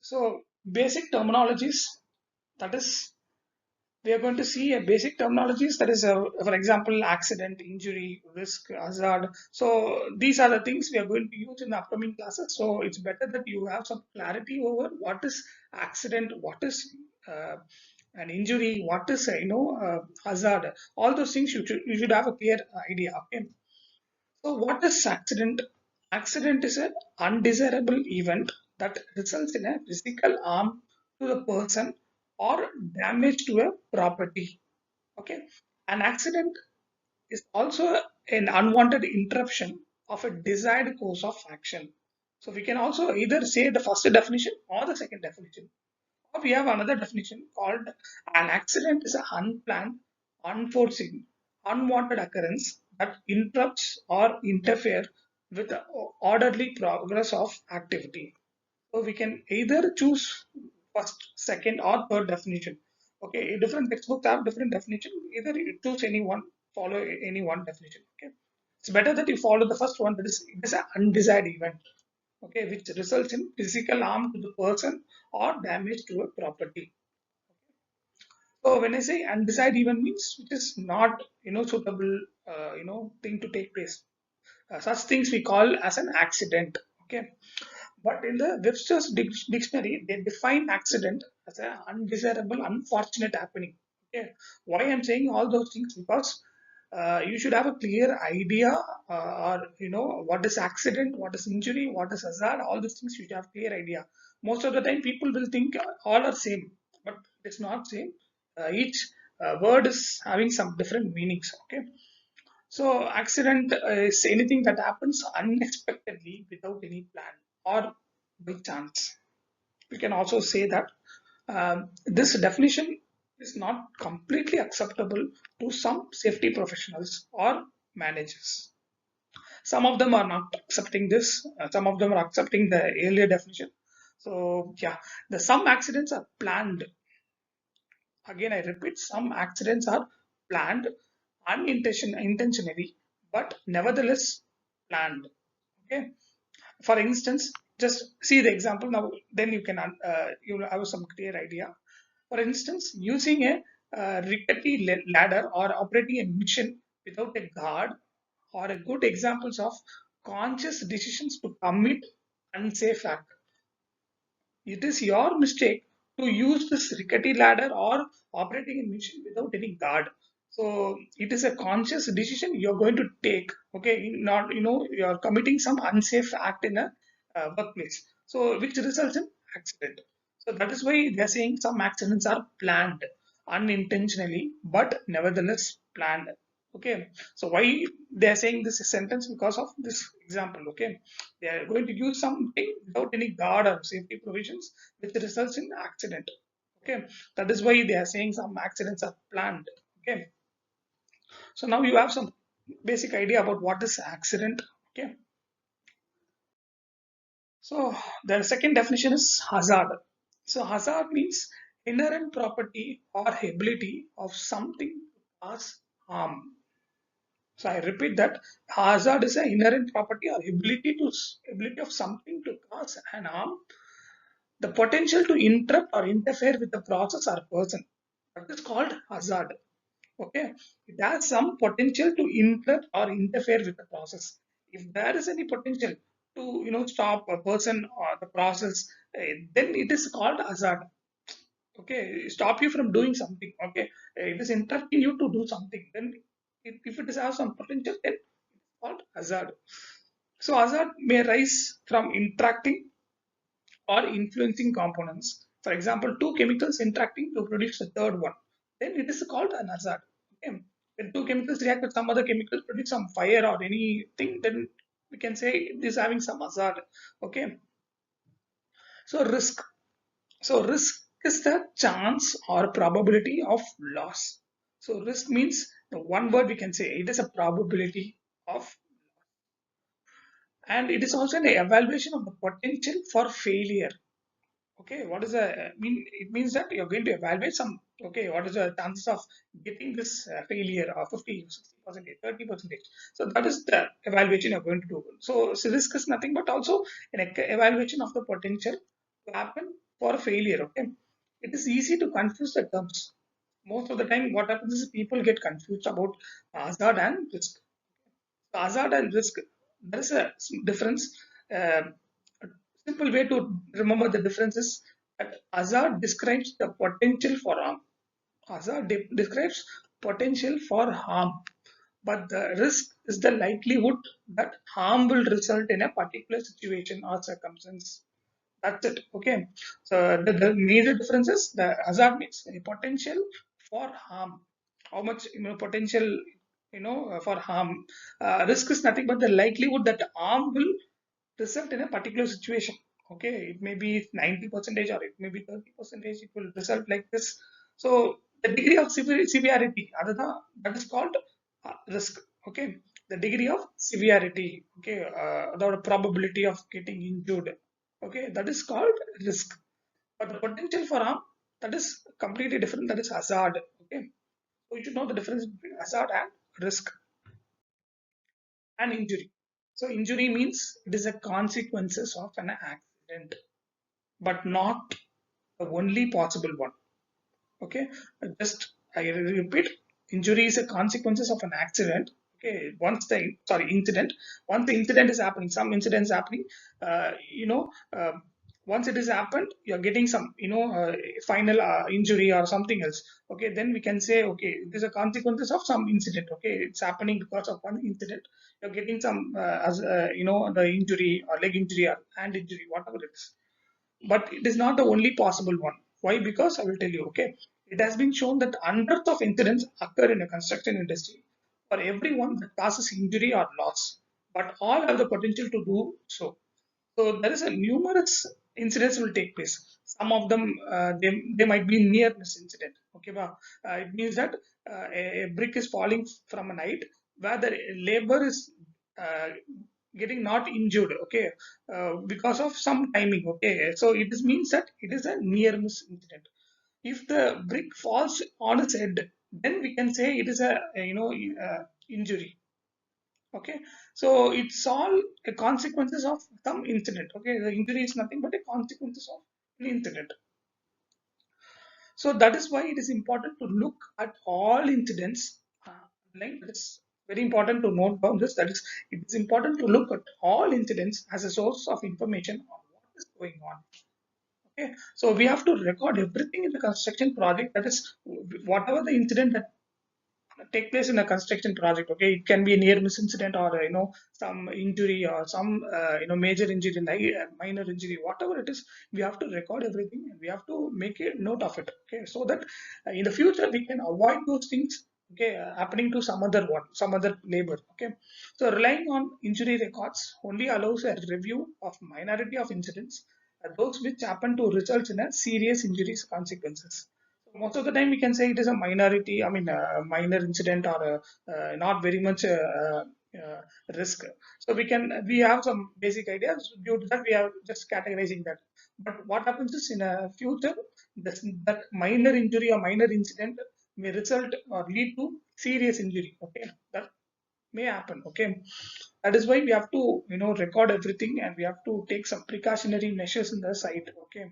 So basic terminologies, that is, we are going to see a basic terminologies, that is, for example, accident, injury, risk, hazard. So these are the things we are going to use in the upcoming classes. So it's better that you have some clarity over what is accident, what is an injury, what is hazard. All those things you should have a clear idea. Okay. So what is accident? Accident is an undesirable event that results in a physical harm to the person or damage to a property. Okay. An accident is also an unwanted interruption of a desired course of action. So we can also either say the first definition or the second definition. Or we have another definition called an accident is an unplanned, unforeseen, unwanted occurrence that interrupts or interfere with the orderly progress of activity. So we can either choose first, second, or third definition. Okay, different textbooks have different definition. Either you choose any one, follow any one definition. Okay, it's better that you follow the first one. That is, it is an undesired event. Okay, which results in physical harm to the person or damage to a property. So when I say undesired event means it is not suitable thing to take place. Such things we call as an accident. Okay. But in the Webster's dictionary, they define accident as an undesirable, unfortunate happening. Okay. Why I'm saying all those things? Because you should have a clear idea, or what is accident, what is injury, what is hazard. All these things you should have clear idea. Most of the time, people will think all are same, but it's not same. Each word is having some different meanings. Okay. So accident is anything that happens unexpectedly without any plan or by chance. We can also say that this definition is not completely acceptable to some safety professionals or managers. Some of them are not accepting this. Some of them are accepting the earlier definition. So yeah, the some accidents are planned. Again, I repeat, some accidents are planned intentionally, but nevertheless planned. Okay. For instance, just see the example now. Then you will have some clear idea. For instance, using a rickety ladder or operating a mission without a guard are a good examples of conscious decisions to commit unsafe act. It is your mistake to use this rickety ladder or operating a machine without any guard. So it is a conscious decision you're going to take. Okay, not you're committing some unsafe act in a workplace. So which results in accident. So that is why they're saying some accidents are planned unintentionally, but nevertheless planned. Okay, so why they are saying this sentence? Because of this example. Okay, they are going to use something without any guard or safety provisions, which results in accident. Okay, that is why they are saying some accidents are planned. Okay, so now you have some basic idea about what is accident. Okay, so the second definition is hazard. So hazard means inherent property or ability of something to cause harm. So I repeat that hazard is an inherent property or ability of something to cause an harm, the potential to interrupt or interfere with the process or person. That is called hazard. Okay, it has some potential to interrupt or interfere with the process. If there is any potential to stop a person or the process, then it is called hazard. Okay, stop you from doing something. Okay, it is interrupting you to do something. Then if it is have some potential, then it's called hazard. So hazard may rise from interacting or influencing components. For example, two chemicals interacting to produce a third one. Then it is called an hazard. Okay. When two chemicals react with some other chemical, produce some fire or anything, then we can say it is having some hazard. Okay. So risk. So risk is the chance or probability of loss. So risk means the one word we can say it is a probability of, and it is also an evaluation of the potential for failure. Okay, what is the mean? It means that you're going to evaluate some. Okay, what is the chances of getting this failure of 50, 60%, 30%? So that is the evaluation you're going to do. So risk is nothing but also an evaluation of the potential to happen for failure. Okay, it is easy to confuse the terms. Most of the time, what happens is people get confused about hazard and risk. Hazard and risk, there is a difference. A simple way to remember the difference is that hazard describes the potential for harm. Hazard describes potential for harm, but the risk is the likelihood that harm will result in a particular situation or circumstance. That's it. Okay. So the major difference is the hazard means a potential for harm. How much potential for harm. Risk is nothing but the likelihood that harm will result in a particular situation. Okay, it may be 90 percentage or it may be 30 percentage. It will result like this. So the degree of severity, that is called risk. Okay, the degree of severity. Okay, the probability of getting injured. Okay, that is called risk. But the potential for harm, that is completely different. That is hazard. Okay, so you should know the difference between hazard and risk and injury. So injury means it is a consequences of an accident, but not the only possible one. Okay, just I repeat, injury is a consequences of an accident. Okay, incident. Once the incident is happening, some incidents happening, uh, you know, uh, once it is happened, you're getting some, final injury or something else. Okay, then we can say, okay, it is a consequences of some incident. Okay, it's happening because of one incident. You're getting some, as the injury or leg injury or hand injury, whatever it is, but it is not the only possible one. Why? Because I will tell you. Okay, it has been shown that hundreds of incidents occur in the construction industry for everyone that causes injury or loss, but all have the potential to do so. So there is a numerous incidents will take place. Some of them, they might be near miss incident. Okay, it means that a brick is falling from a height where the labor is uh, getting not injured. Okay, because of some timing. Okay, so it is means that it is a near miss incident. If the brick falls on its head, then we can say it is injury. Okay, so it's all a consequences of some incident. Okay, the injury is nothing but a consequences of an incident. So that is why it is important to look at all incidents. Like it's very important to note down this. That is, it is important to look at all incidents as a source of information on what is going on. Okay, so we have to record everything in the construction project. That is, whatever the incident that take place in a construction project. Okay, it can be a near miss incident or some injury or some major injury, minor injury, whatever it is. We have to record everything and we have to make a note of it. Okay, so that in the future we can avoid those things. Okay, happening to some other labor. Okay, so relying on injury records only allows a review of minority of incidents, those which happen to result in a serious injuries consequences. Most of the time we can say it is a minority, I mean, a minor incident or not very much uh, risk. So we have some basic ideas. Due to that, we are just categorizing that. But what happens is in a future, that minor injury or minor incident may result or lead to serious injury. Okay, that may happen. Okay, that is why we have to record everything and we have to take some precautionary measures in the site. Okay,